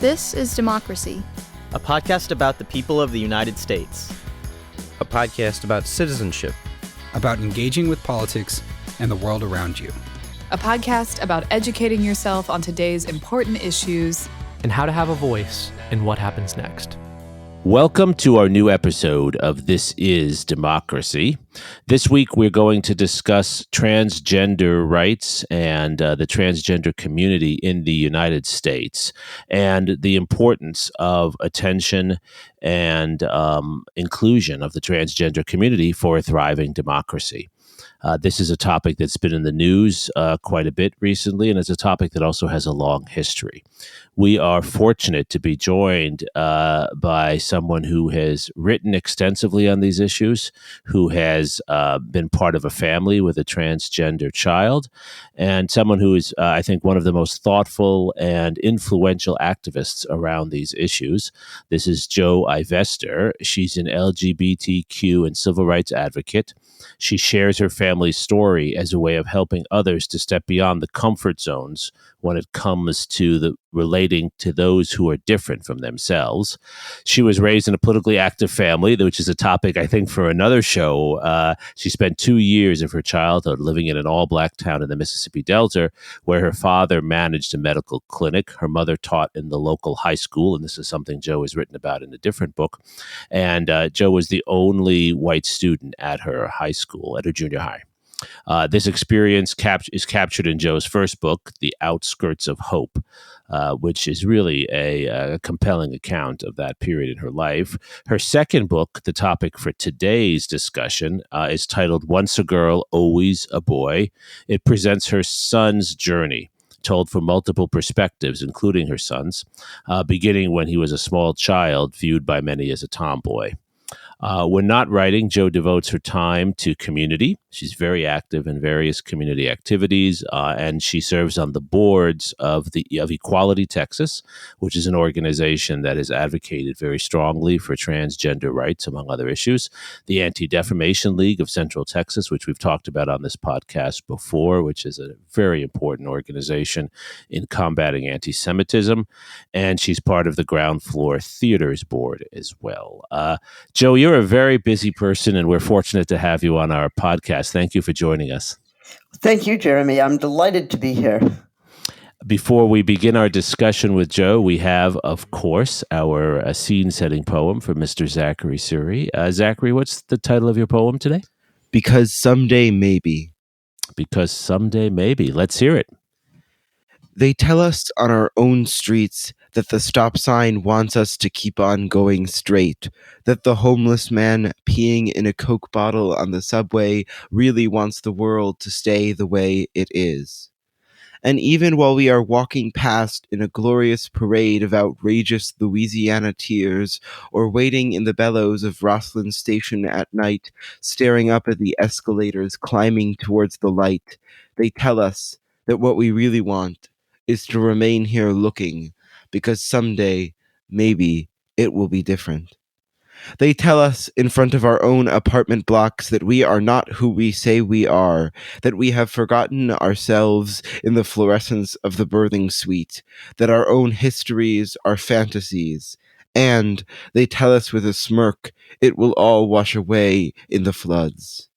This is Democracy, a podcast about the people of the United States. A podcast about citizenship, about engaging with politics and the world around you. A podcast about educating yourself on today's important issues and how to have a voice in what happens next. Welcome to our new episode of This is Democracy. This week we're going to discuss transgender rights and the transgender community in the United States and the importance of attention and inclusion of the transgender community for a thriving democracy. This is a topic that's been in the news quite a bit recently, and it's a topic that also has a long history. We are fortunate to be joined by someone who has written extensively on these issues, who has been part of a family with a transgender child, and someone who is, I think, one of the most thoughtful and influential activists around these issues. This is Jo Ivester. She's an LGBTQ and civil rights advocate. She shares her family's story as a way of helping others to step beyond the comfort zones when it comes to relating to those who are different from themselves. She was raised in a politically active family, which is a topic, I think, for another show. She spent 2 years of her childhood living in an all-Black town in the Mississippi Delta, where her father managed a medical clinic. Her mother taught in the local high school, and this is something Jo has written about in a different book. And Jo was the only white student at her high school, at her junior high. This experience is captured in Jo's first book, The Outskirts of Hope, which is really a compelling account of that period in her life. Her second book, the topic for today's discussion, is titled Once a Girl, Always a Boy. It presents her son's journey, told from multiple perspectives, including her son's, beginning when he was a small child, viewed by many as a tomboy. When not writing, Jo devotes her time to community. She's very active in various community activities, and she serves on the boards of Equality Texas, which is an organization that has advocated very strongly for transgender rights, among other issues. The Anti-Defamation League of Central Texas, which we've talked about on this podcast before, which is a very important organization in combating anti-Semitism. And she's part of the Ground Floor Theaters Board as well. Jo, you're a very busy person, and we're fortunate to have you on our podcast. Thank you for joining us. Thank you, Jeremy. I'm delighted to be here. Before we begin our discussion with Jo, we have, of course, our scene-setting poem for Mr. Zachary Suri. Zachary, what's the title of your poem today? Because Someday Maybe. Because Someday Maybe. Let's hear it. They tell us on our own streets that the stop sign wants us to keep on going straight, that the homeless man peeing in a Coke bottle on the subway really wants the world to stay the way it is. And even while we are walking past in a glorious parade of outrageous Louisiana tears, or waiting in the bellows of Roslyn Station at night, staring up at the escalators climbing towards the light, they tell us that what we really want is to remain here looking, because someday, maybe, it will be different. They tell us in front of our own apartment blocks that we are not who we say we are, that we have forgotten ourselves in the fluorescence of the birthing suite, that our own histories are fantasies, and, they tell us with a smirk, it will all wash away in the floods.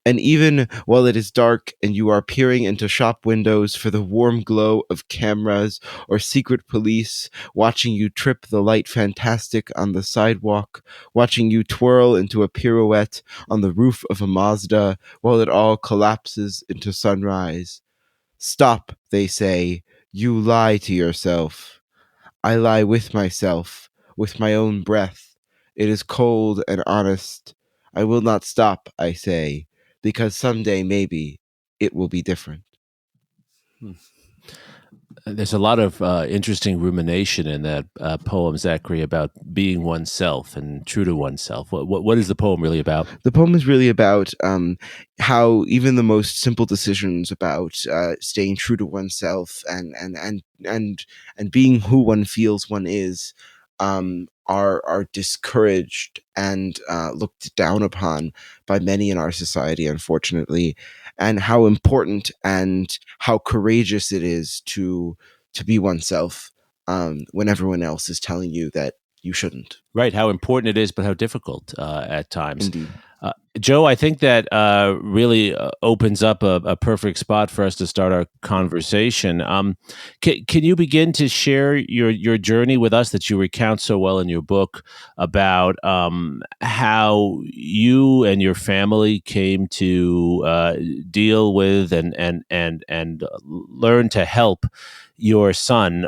And even while it is dark and you are peering into shop windows for the warm glow of cameras or secret police watching you trip the light fantastic on the sidewalk, watching you twirl into a pirouette on the roof of a Mazda while it all collapses into sunrise. Stop, they say. You lie to yourself. I lie with myself, with my own breath. It is cold and honest. I will not stop, I say. Because someday, maybe, it will be different. There's a lot of interesting rumination in that poem, Zachary, about being oneself and true to oneself. What is the poem really about? The poem is really about how even the most simple decisions about staying true to oneself and being who one feels one is are discouraged and looked down upon by many in our society, unfortunately, and how important and how courageous it is to be oneself when everyone else is telling you that you shouldn't. Right, how important it is, but how difficult at times. Indeed. Joe, I think that really opens up a perfect spot for us to start our conversation. Can you begin to share your journey with us that you recount so well in your book about how you and your family came to deal with and learn to help your son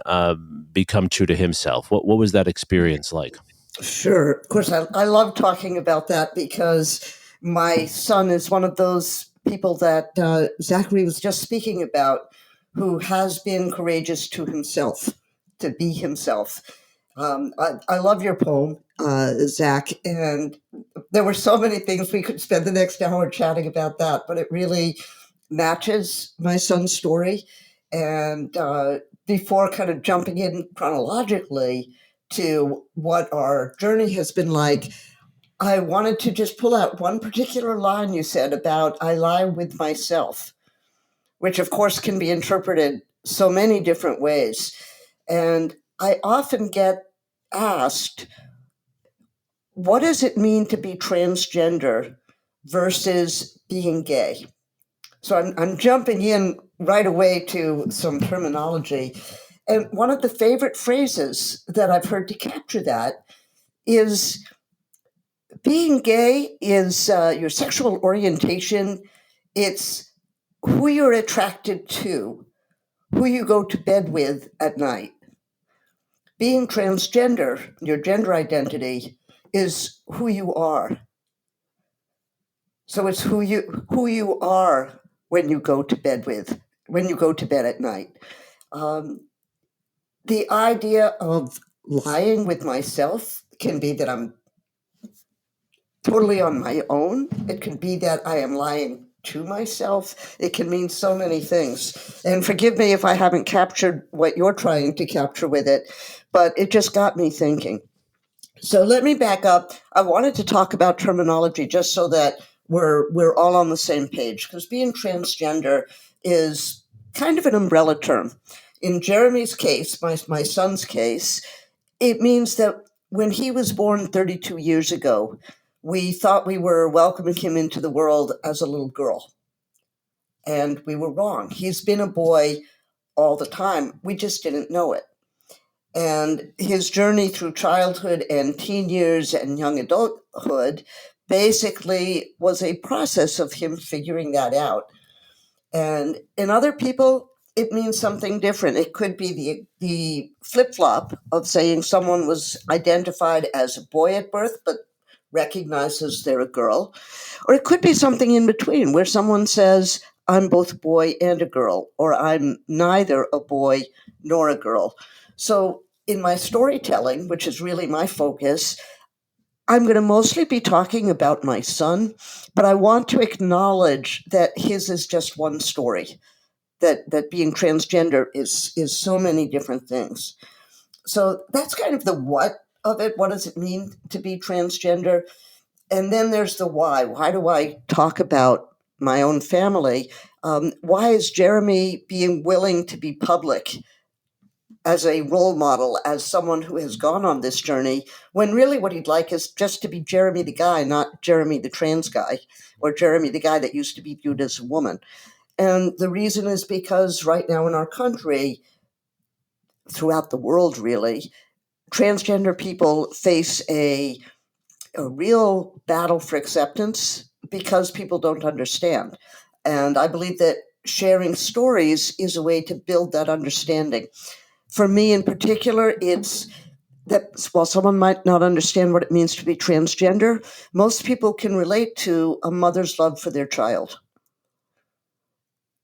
become true to himself? What was that experience like? Sure. Of course, I love talking about that because my son is one of those people that Zachary was just speaking about, who has been courageous to himself, to be himself. I love your poem, Zach, and there were so many things we could spend the next hour chatting about that, but it really matches my son's story. And before kind of jumping in chronologically to what our journey has been like, I wanted to just pull out one particular line you said about I lie with myself, which of course can be interpreted so many different ways. And I often get asked, what does it mean to be transgender versus being gay? So I'm jumping in right away to some terminology. And one of the favorite phrases that I've heard to capture that is being gay is your sexual orientation. It's who you're attracted to, who you go to bed with at night. Being transgender, your gender identity, is who you are. So it's who you are when you go to bed at night. The idea of lying with myself can be that I'm totally on my own. It can be that I am lying to myself. It can mean so many things. And forgive me if I haven't captured what you're trying to capture with it, but it just got me thinking. So let me back up. I wanted to talk about terminology just so that we're all on the same page, because being transgender is kind of an umbrella term. In Jeremy's case, my son's case, it means that when he was born 32 years ago, we thought we were welcoming him into the world as a little girl. And we were wrong. He's been a boy all the time. We just didn't know it. And his journey through childhood and teen years and young adulthood basically was a process of him figuring that out. And in other people, it means something different. It could be the flip-flop of saying someone was identified as a boy at birth, but recognizes they're a girl. Or it could be something in between, where someone says, I'm both a boy and a girl, or I'm neither a boy nor a girl. So in my storytelling, which is really my focus, I'm going to mostly be talking about my son, but I want to acknowledge that his is just one story, that being transgender is so many different things. So that's kind of the what of it. What does it mean to be transgender? And then there's the why. Why do I talk about my own family? Why is Jeremy being willing to be public as a role model, as someone who has gone on this journey, when really what he'd like is just to be Jeremy the guy, not Jeremy the trans guy, or Jeremy the guy that used to be viewed as a woman? And the reason is because right now in our country, throughout the world really, transgender people face a real battle for acceptance because people don't understand. And I believe that sharing stories is a way to build that understanding. For me in particular, it's that while someone might not understand what it means to be transgender, most people can relate to a mother's love for their child.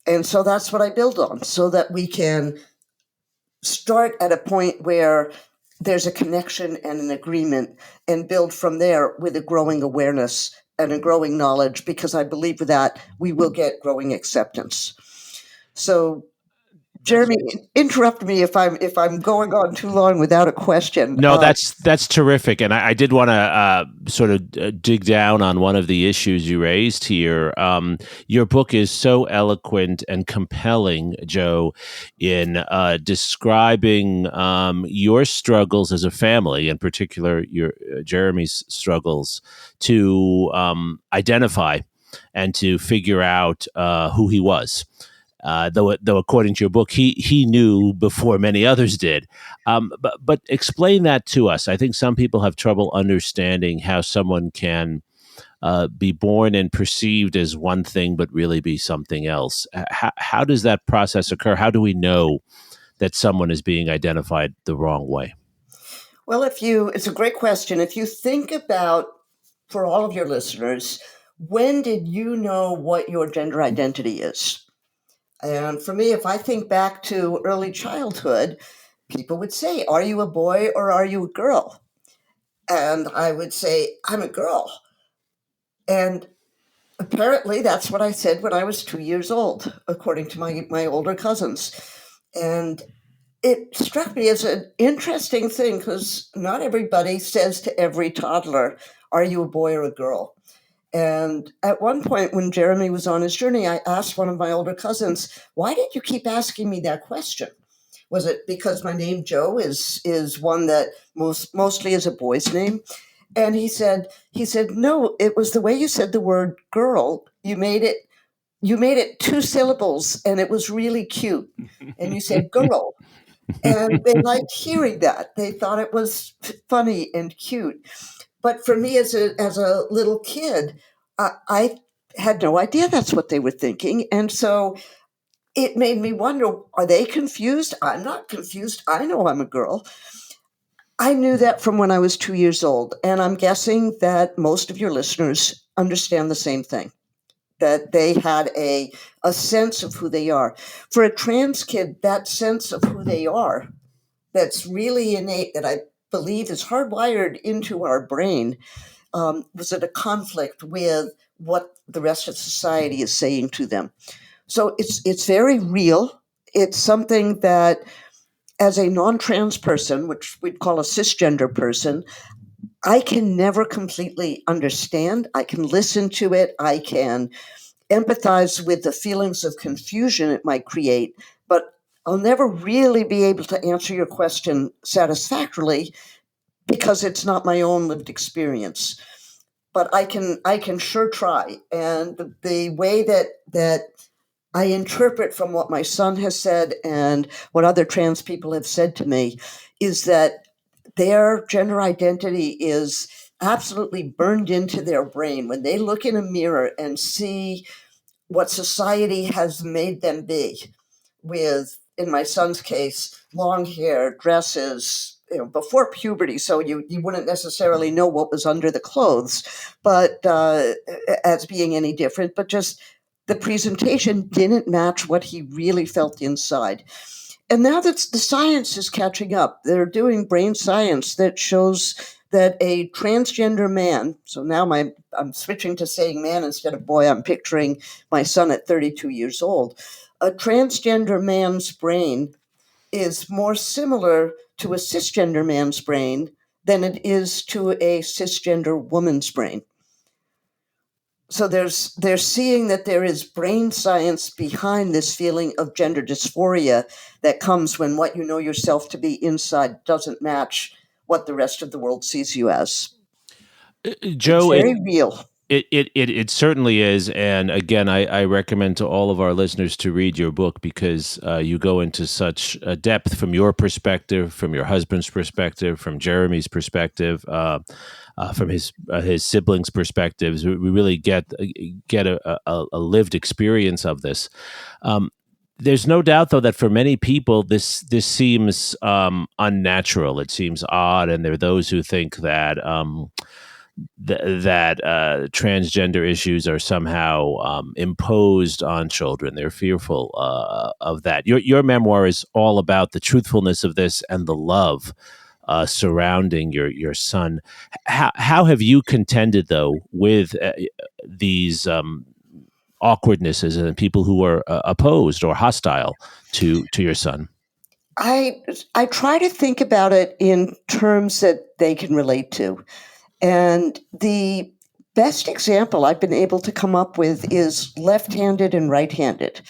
And so that's what I build on, so that we can start at a point where there's a connection and an agreement, and build from there with a growing awareness and a growing knowledge, because I believe that we will get growing acceptance. So Jeremy, interrupt me if I'm going on too long without a question. No, that's terrific, and I did want to sort of dig down on one of the issues you raised here. Your book is so eloquent and compelling, Joe, in describing your struggles as a family, in particular your Jeremy's struggles to identify and to figure out who he was. Though according to your book, he knew before many others did. But explain that to us. I think some people have trouble understanding how someone can be born and perceived as one thing, but really be something else. How does that process occur? How do we know that someone is being identified the wrong way? Well, it's a great question. If you think about, for all of your listeners, when did you know what your gender identity is? And for me, if I think back to early childhood, people would say, "Are you a boy or are you a girl?" And I would say, "I'm a girl." And apparently that's what I said when I was 2 years old, according to my older cousins. And it struck me as an interesting thing because not everybody says to every toddler, "Are you a boy or a girl?" And at one point when Jeremy was on his journey, I asked one of my older cousins, "Why did you keep asking me that question? Was it because my name Joe is one that mostly is a boy's name?" And he said, "No, it was the way you said the word girl. You made it two syllables and it was really cute. And you said girl." And they liked hearing that. They thought it was funny and cute. But for me, as a little kid, I had no idea that's what they were thinking, and so it made me wonder: are they confused? I'm not confused. I know I'm a girl. I knew that from when I was 2 years old, and I'm guessing that most of your listeners understand the same thing. That they had a sense of who they are. For a trans kid, that sense of who they are, that's really innate, that I believe is hardwired into our brain, was at a conflict with what the rest of society is saying to them. So it's very real. It's something that, as a non-trans person, which we'd call a cisgender person, I can never completely understand. I can listen to it. I can empathize with the feelings of confusion it might create, but I'll never really be able to answer your question satisfactorily because it's not my own lived experience. But I can sure try. And the way that I interpret from what my son has said and what other trans people have said to me is that their gender identity is absolutely burned into their brain. When they look in a mirror and see what society has made them be, with, in my son's case, long hair, dresses, before puberty, so you wouldn't necessarily know what was under the clothes, but as being any different, but just the presentation didn't match what he really felt inside. And now that the science is catching up, they're doing brain science that shows that a transgender man, so now I'm switching to saying man instead of boy, I'm picturing my son at 32 years old. A transgender man's brain is more similar to a cisgender man's brain than it is to a cisgender woman's brain. So they're seeing that there is brain science behind this feeling of gender dysphoria that comes when what you know yourself to be inside doesn't match what the rest of the world sees you as. Joe, it's very real. It certainly is. And again, I recommend to all of our listeners to read your book because you go into such depth from your perspective, from your husband's perspective, from Jeremy's perspective, from his siblings' perspectives. We really get a lived experience of this. There's no doubt, though, that for many people, this seems unnatural. It seems odd. And there are those who think that that transgender issues are somehow imposed on children. They're fearful of that. Your memoir is all about the truthfulness of this and the love surrounding your son. How have you contended, though, with these awkwardnesses and people who are opposed or hostile to your son? I try to think about it in terms that they can relate to. And the best example I've been able to come up with is left-handed and right-handed,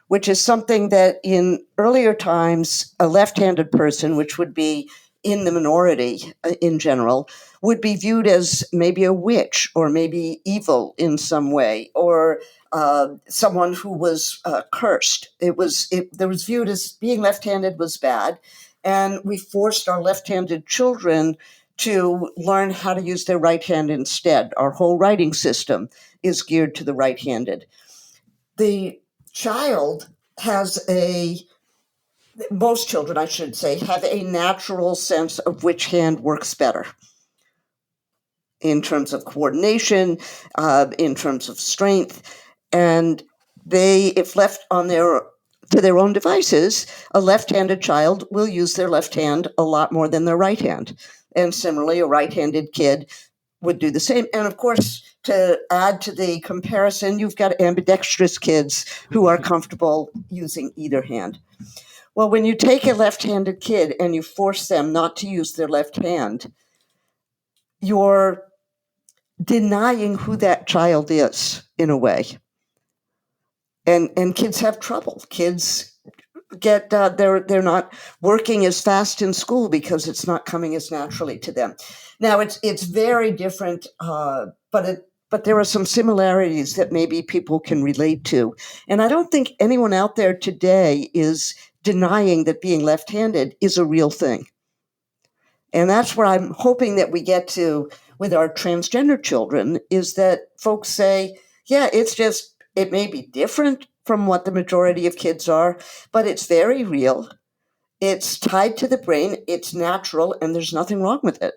which is something that in earlier times, a left-handed person, which would be in the minority in general, would be viewed as maybe a witch or maybe evil in some way, or someone who was cursed. There was viewed as being left-handed was bad, and we forced our left-handed children to learn how to use their right hand instead. Our whole writing system is geared to the right-handed. The child most children, I should say, have a natural sense of which hand works better in terms of coordination, in terms of strength. And if left to their own devices, a left-handed child will use their left hand a lot more than their right hand. And similarly, a right-handed kid would do the same. And of course, to add to the comparison, you've got ambidextrous kids who are comfortable using either hand. Well, when you take a left-handed kid and you force them not to use their left hand, you're denying who that child is in a way. And kids have trouble. Kids get they're not working as fast in school because it's not coming as naturally to them. Now it's very different, but there are some similarities that maybe people can relate to. And I don't think anyone out there today is denying that being left-handed is a real thing. And that's where I'm hoping that we get to with our transgender children, is that folks say, yeah, it may be different from what the majority of kids are, but it's very real. It's tied to the brain. It's natural, and there's nothing wrong with it.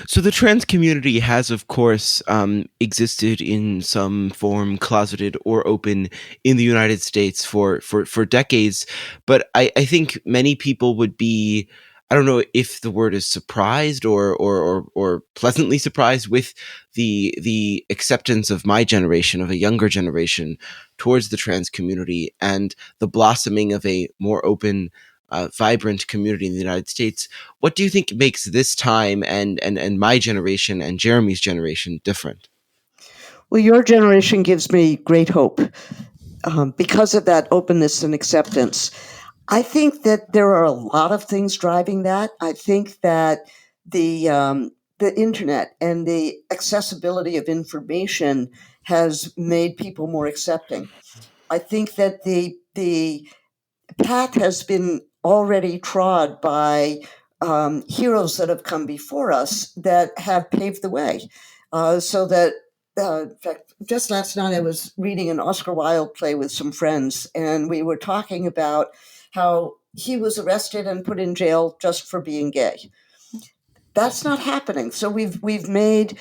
So the trans community has, of course, existed in some form, closeted or open, in the United States for decades. But I think many people would be, I don't know if the word is surprised or pleasantly surprised with the acceptance of my generation, of a younger generation, towards the trans community and the blossoming of a more open, vibrant community in the United States. What do you think makes this time and my generation and Jeremy's generation different? Well, your generation gives me great hope because of that openness and acceptance. I think that there are a lot of things driving that. I think that the internet and the accessibility of information has made people more accepting. I think that the path has been already trod by heroes that have come before us that have paved the way. So that, in fact, just last night I was reading an Oscar Wilde play with some friends, and we were talking about how he was arrested and put in jail just for being gay. That's not happening. So we've made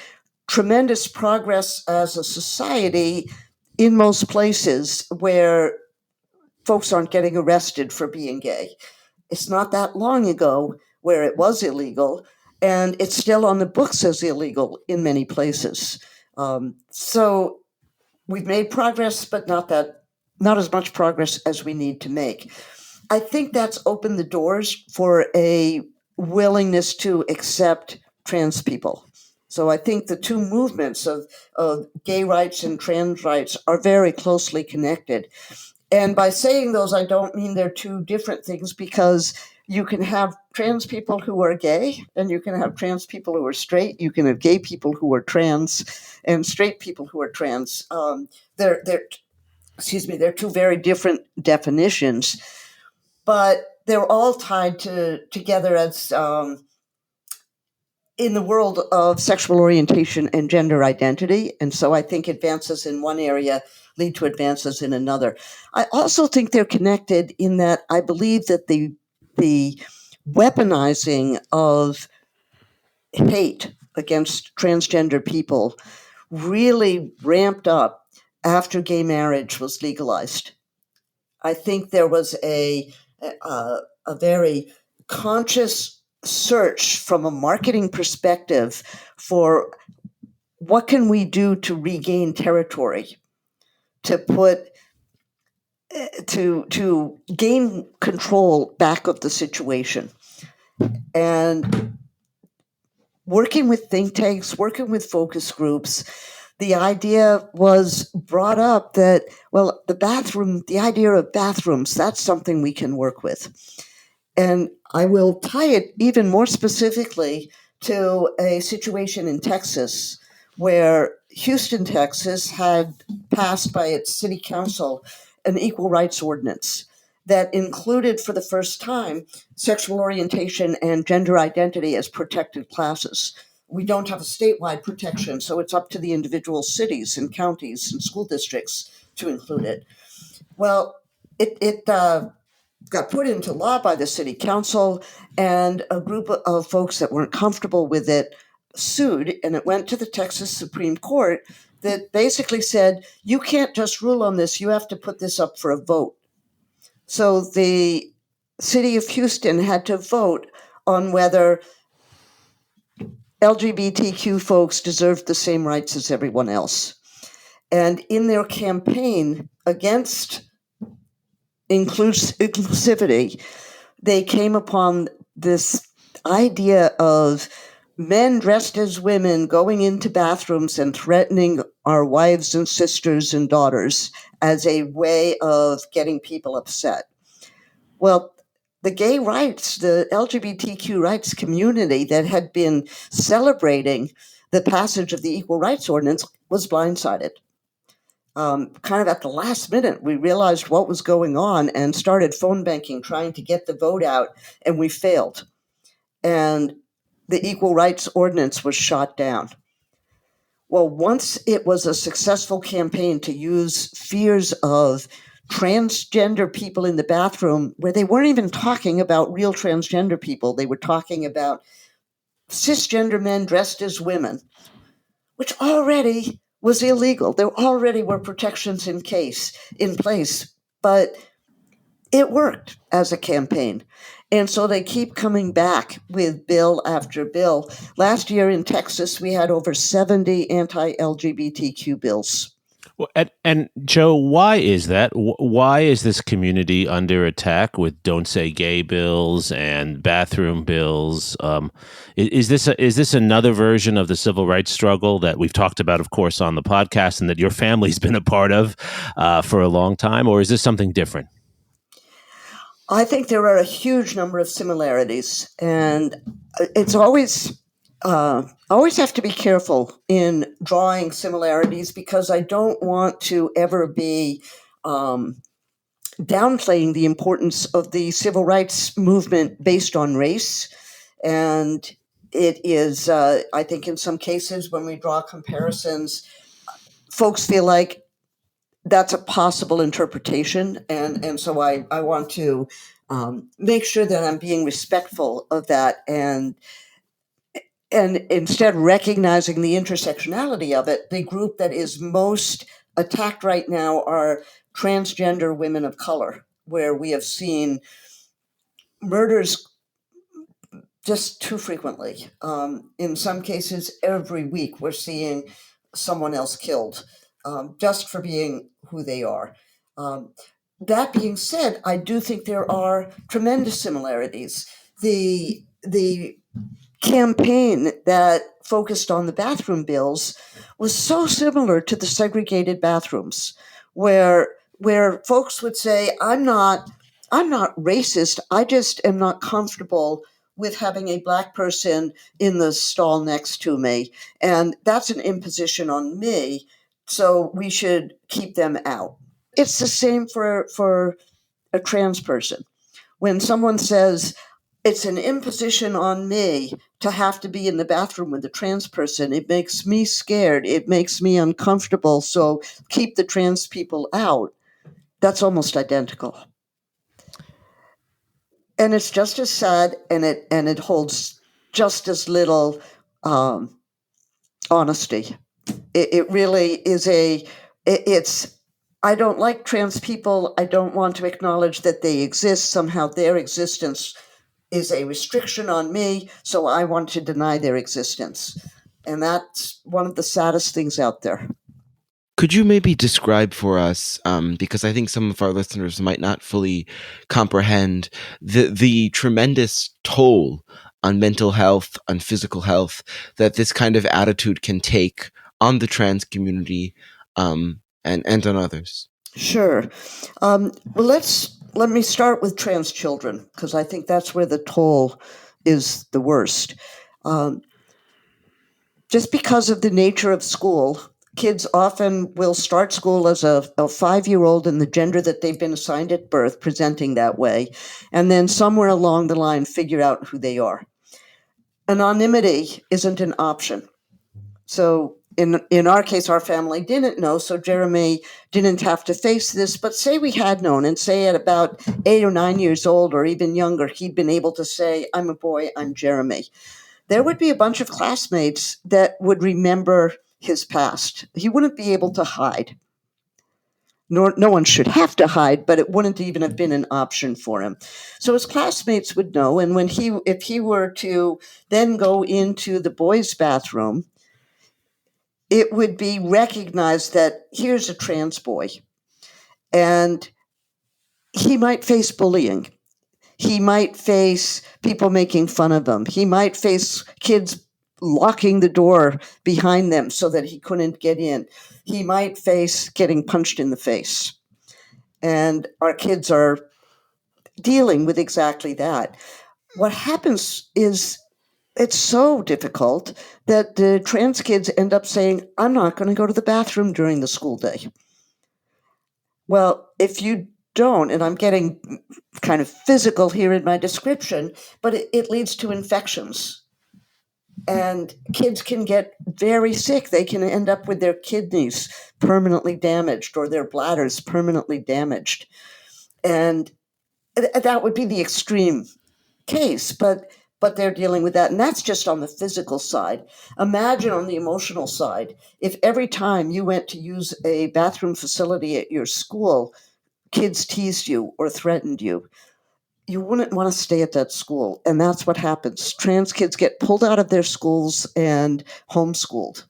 tremendous progress as a society in most places where folks aren't getting arrested for being gay. It's not that long ago where it was illegal, and it's still on the books as illegal in many places. So we've made progress, but not as much progress as we need to make. I think that's opened the doors for a willingness to accept trans people. So I think the two movements of gay rights and trans rights are very closely connected. And by saying those, I don't mean they're two different things, because you can have trans people who are gay and you can have trans people who are straight. You can have gay people who are trans and straight people who are trans. They're two very different definitions, but they're all tied together as in the world of sexual orientation and gender identity. And so I think advances in one area lead to advances in another. I also think they're connected in that I believe that the weaponizing of hate against transgender people really ramped up after gay marriage was legalized. I think there was a very conscious search from a marketing perspective for what can we do to regain territory to put to gain control back of the situation. And working with think tanks, working with focus groups, the idea was brought up that, well, the idea of bathrooms, that's something we can work with. And I will tie it even more specifically to a situation in Texas where Houston, Texas had passed by its city council an equal rights ordinance that included for the first time sexual orientation and gender identity as protected classes. We don't have a statewide protection, so it's up to the individual cities and counties and school districts to include it. Well, it got put into law by the city council, and a group of folks that weren't comfortable with it sued, and it went to the Texas Supreme Court that basically said, you can't just rule on this, you have to put this up for a vote. So the city of Houston had to vote on whether LGBTQ folks deserved the same rights as everyone else. And in their campaign against inclusivity, they came upon this idea of men dressed as women going into bathrooms and threatening our wives and sisters and daughters as a way of getting people upset. Well, the gay rights, the LGBTQ rights community that had been celebrating the passage of the Equal Rights Ordinance was blindsided. Kind of at the last minute, we realized what was going on and started phone banking, trying to get the vote out, and we failed. And the Equal Rights Ordinance was shot down. Well, once it was a successful campaign to use fears of transgender people in the bathroom, where they weren't even talking about real transgender people, they were talking about cisgender men dressed as women, which already was illegal. There already were protections in place, but it worked as a campaign. And so they keep coming back with bill after bill. Last year in Texas, we had over 70 anti-LGBTQ bills. Well, and Joe, why is that? Why is this community under attack with "Don't Say Gay" bills and bathroom bills? Is this another version of the civil rights struggle that we've talked about, of course, on the podcast, and that your family's been a part of for a long time, or is this something different? I think there are a huge number of similarities, and it's always have to be careful in drawing similarities because I don't want to ever be downplaying the importance of the civil rights movement based on race. And it is, I think in some cases when we draw comparisons, folks feel like that's a possible interpretation. And so I want to make sure that I'm being respectful of that and instead recognizing the intersectionality of it. The group that is most attacked right now are transgender women of color, where we have seen murders just too frequently. In some cases, every week we're seeing someone else killed just for being who they are. That being said, I do think there are tremendous similarities. The campaign that focused on the bathroom bills was so similar to the segregated bathrooms, where folks would say, I'm not racist, I just am not comfortable with having a Black person in the stall next to me, and that's an imposition on me, so we should keep them out. It's the same for a trans person. When someone says, it's an imposition on me to have to be in the bathroom with a trans person, it makes me scared, it makes me uncomfortable, so keep the trans people out. That's almost identical. And it's just as sad, and it holds just as little honesty. It really is it's, I don't like trans people, I don't want to acknowledge that they exist, somehow their existence is a restriction on me, so I want to deny their existence. And that's one of the saddest things out there. Could you maybe describe for us, because I think some of our listeners might not fully comprehend the tremendous toll on mental health, on physical health, that this kind of attitude can take on the trans community, and on others? Sure. Well, let me start with trans children, because I think that's where the toll is the worst. Just because of the nature of school, kids often will start school as a 5-year-old in the gender that they've been assigned at birth, presenting that way, and then somewhere along the line figure out who they are. Anonymity isn't an option. So in our case, our family didn't know, so Jeremi didn't have to face this. But say we had known, and say at about 8 or 9 years old or even younger, he'd been able to say, "I'm a boy, I'm Jeremi." There would be a bunch of classmates that would remember his past. He wouldn't be able to hide. No one should have to hide, but it wouldn't even have been an option for him. So his classmates would know, and if he were to then go into the boys' bathroom, it would be recognized that here's a trans boy, and he might face bullying. He might face people making fun of him. He might face kids locking the door behind them so that he couldn't get in. He might face getting punched in the face. And our kids are dealing with exactly that. What happens is it's so difficult that the trans kids end up saying, "I'm not going to go to the bathroom during the school day." Well, if you don't, and I'm getting kind of physical here in my description, but it leads to infections. And kids can get very sick. They can end up with their kidneys permanently damaged or their bladders permanently damaged. And that would be the extreme case, but they're dealing with that. And that's just on the physical side. Imagine on the emotional side, if every time you went to use a bathroom facility at your school, kids teased you or threatened you, you wouldn't want to stay at that school. And that's what happens. Trans kids get pulled out of their schools and homeschooled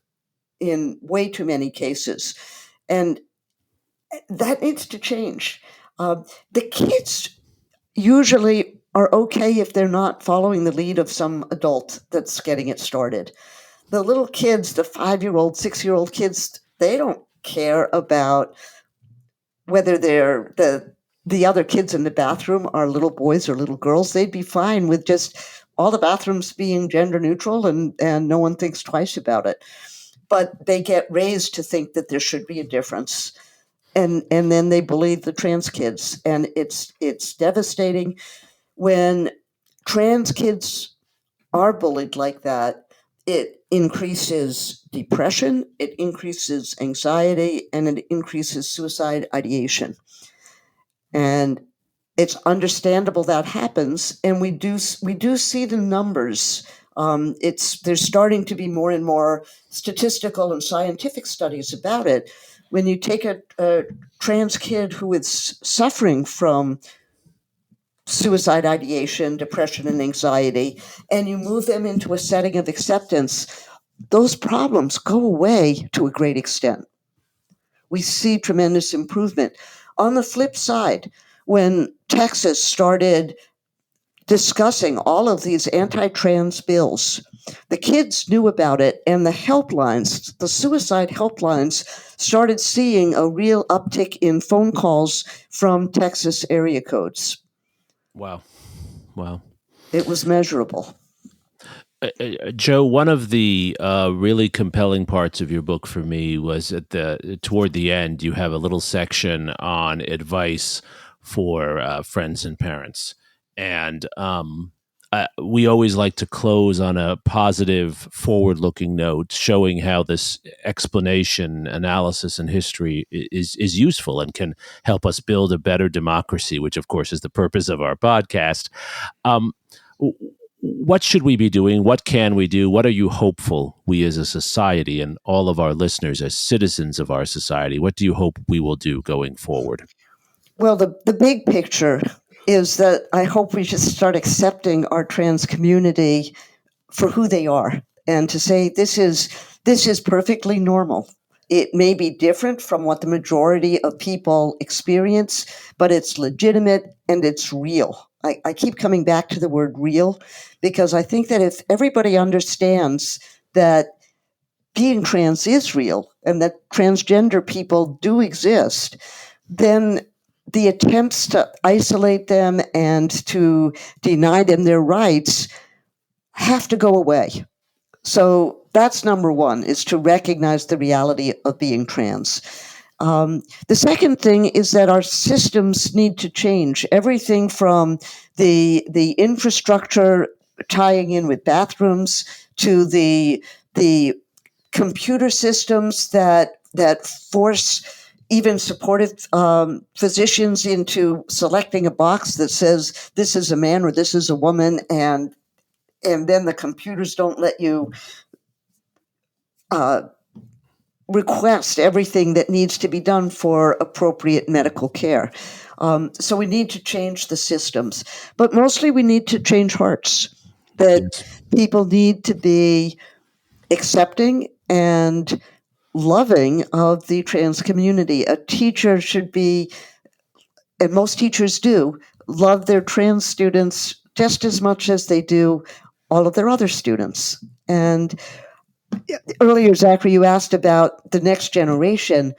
in way too many cases. And that needs to change. The kids usually are okay if they're not following the lead of some adult that's getting it started. The little kids, the 5-year-old, 6-year-old kids, they don't care about whether they're the other kids in the bathroom are little boys or little girls. They'd be fine with just all the bathrooms being gender neutral and no one thinks twice about it. But they get raised to think that there should be a difference. And then they bully the trans kids. And it's devastating when trans kids are bullied like that. It increases depression, it increases anxiety, and it increases suicide ideation. And it's understandable that happens, and we do see the numbers. There's starting to be more and more statistical and scientific studies about it. When you take a trans kid who is suffering from suicide ideation, depression, and anxiety, and you move them into a setting of acceptance, those problems go away to a great extent. We see tremendous improvement. On the flip side, when Texas started discussing all of these anti-trans bills, the kids knew about it, and the helplines, the suicide helplines, started seeing a real uptick in phone calls from Texas area codes. Wow. It was measurable. Joe, one of the really compelling parts of your book for me was toward the end, you have a little section on advice for friends and parents. And we always like to close on a positive, forward-looking note, showing how this explanation, analysis, and history is useful and can help us build a better democracy, which, of course, is the purpose of our podcast. What should we be doing? What can we do? What are you hopeful we as a society and all of our listeners as citizens of our society, what do you hope we will do going forward? Well, the big picture is that I hope we just start accepting our trans community for who they are and to say this is perfectly normal. It may be different from what the majority of people experience, but it's legitimate and it's real. I keep coming back to the word real because I think that if everybody understands that being trans is real and that transgender people do exist, then the attempts to isolate them and to deny them their rights have to go away. So that's number one, is to recognize the reality of being trans. The second thing is that our systems need to change. Everything from the infrastructure tying in with bathrooms to the computer systems that force even supportive physicians into selecting a box that says this is a man or this is a woman, and then the computers don't let you request everything that needs to be done for appropriate medical care. So we need to change the systems, but mostly we need to change hearts. That people need to be accepting and loving of the trans community. A teacher should be, and most teachers do, love their trans students just as much as they do all of their other students. And earlier, Zachary, you asked about the next generation.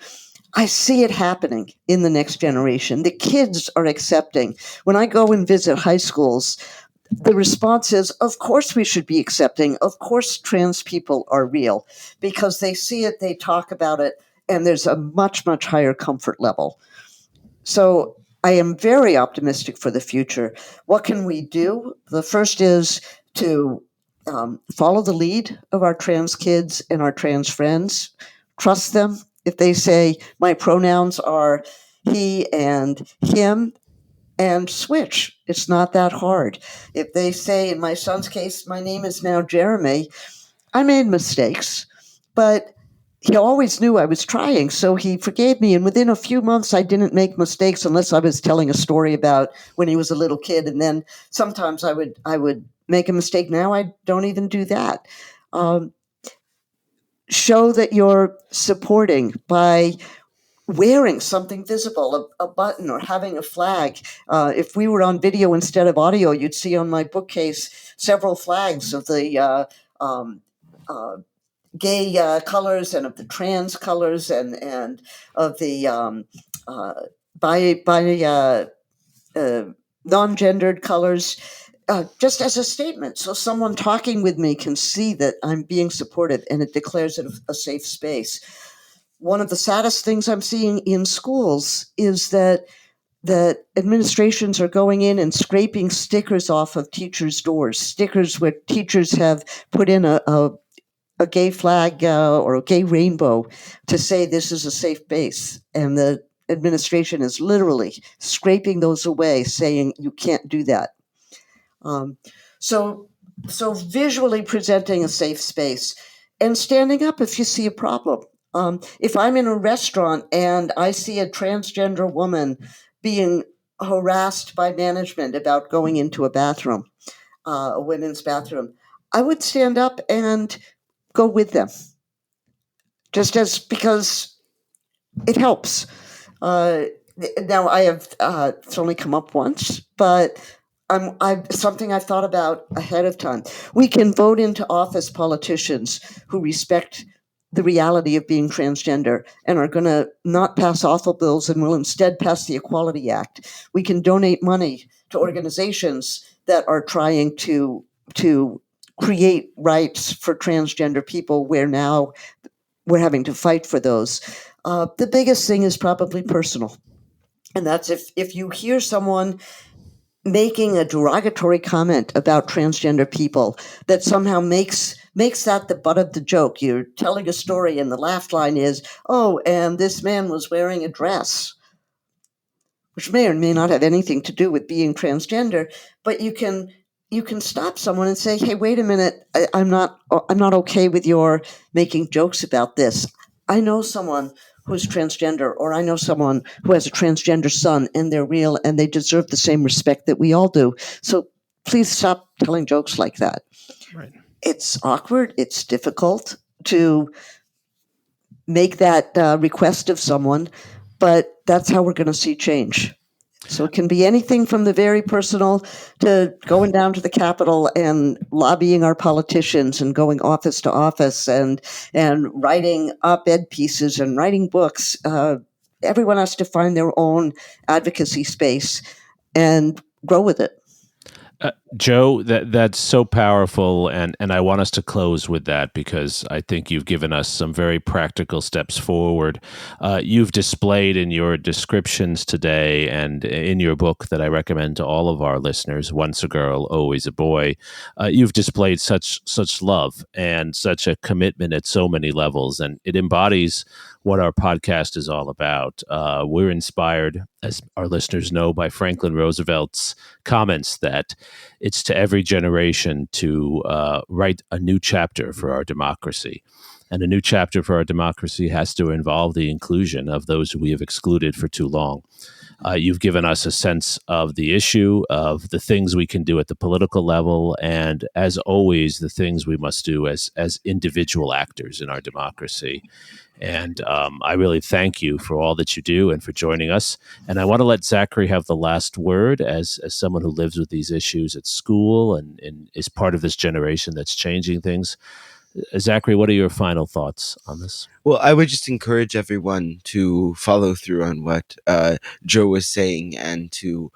I see it happening in the next generation. The kids are accepting. When I go and visit high schools, the response is, of course we should be accepting. Of course trans people are real, because they see it, they talk about it, and there's a much, much higher comfort level. So I am very optimistic for the future. What can we do? The first is to follow the lead of our trans kids and our trans friends. Trust them. If they say, my pronouns are he and him, and switch. It's not that hard. If they say, in my son's case, my name is now Jeremi, I made mistakes, but he always knew I was trying, so he forgave me. And within a few months, I didn't make mistakes unless I was telling a story about when he was a little kid. And then sometimes I would make a mistake. Now I don't even do that. Show that you're supporting by wearing something visible, a button or having a flag. If we were on video instead of audio, you'd see on my bookcase several flags of the gay colors and of the trans colors and of the non-gendered colors, just as a statement. So someone talking with me can see that I'm being supported and it declares it a safe space. One of the saddest things I'm seeing in schools is that administrations are going in and scraping stickers off of teachers' doors, stickers where teachers have put in a gay flag or a gay rainbow to say this is a safe base. And the administration is literally scraping those away, saying you can't do that. So visually presenting a safe space and standing up if you see a problem. If I'm in a restaurant and I see a transgender woman being harassed by management about going into a bathroom, a women's bathroom, I would stand up and go with them, just as because it helps. Now I have it's only come up once, but something I've thought about ahead of time. We can vote into office politicians who respect the reality of being transgender and are going to not pass awful bills and will instead pass the Equality Act. We can donate money to organizations that are trying to create rights for transgender people where now we're having to fight for those. The biggest thing is probably personal. And that's if you hear someone making a derogatory comment about transgender people that somehow makes that the butt of the joke. You're telling a story and the laugh line is, oh, and this man was wearing a dress, which may or may not have anything to do with being transgender, but you can stop someone and say, hey, wait a minute, I'm not okay with your making jokes about this. I know someone who's transgender, or I know someone who has a transgender son, and they're real, and they deserve the same respect that we all do. So please stop telling jokes like that. Right. It's awkward. It's difficult to make that request of someone, but that's how we're going to see change. So it can be anything from the very personal to going down to the Capitol and lobbying our politicians and going office to office and writing op-ed pieces and writing books. Everyone has to find their own advocacy space and grow with it. Joe, that's so powerful, and I want us to close with that because I think you've given us some very practical steps forward. You've displayed in your descriptions today and in your book that I recommend to all of our listeners, Once a Girl, Always a Boy, you've displayed such love and such a commitment at so many levels, and it embodies what our podcast is all about. We're inspired, as our listeners know, by Franklin Roosevelt's comments that it's to every generation to write a new chapter for our democracy. And a new chapter for our democracy has to involve the inclusion of those who we have excluded for too long. You've given us a sense of the issue, of the things we can do at the political level, and as always, the things we must do as individual actors in our democracy. And I really thank you for all that you do and for joining us. And I want to let Zachary have the last word as someone who lives with these issues at school and is part of this generation that's changing things. Zachary, what are your final thoughts on this? Well, I would just encourage everyone to follow through on what Joe was saying and to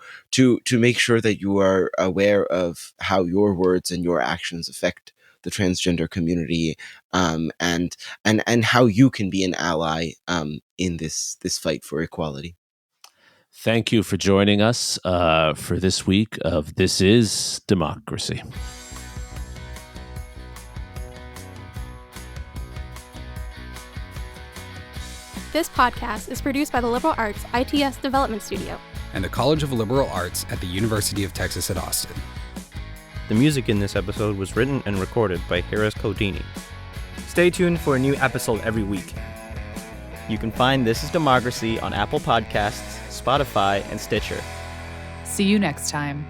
make sure that you are aware of how your words and your actions affect the transgender community, and how you can be an ally in this fight for equality. Thank you for joining us for this week of This Is Democracy. This podcast is produced by the Liberal Arts ITS Development Studio and the College of Liberal Arts at the University of Texas at Austin. The music in this episode was written and recorded by Harris Codini. Stay tuned for a new episode every week. You can find This Is Democracy on Apple Podcasts, Spotify, and Stitcher. See you next time.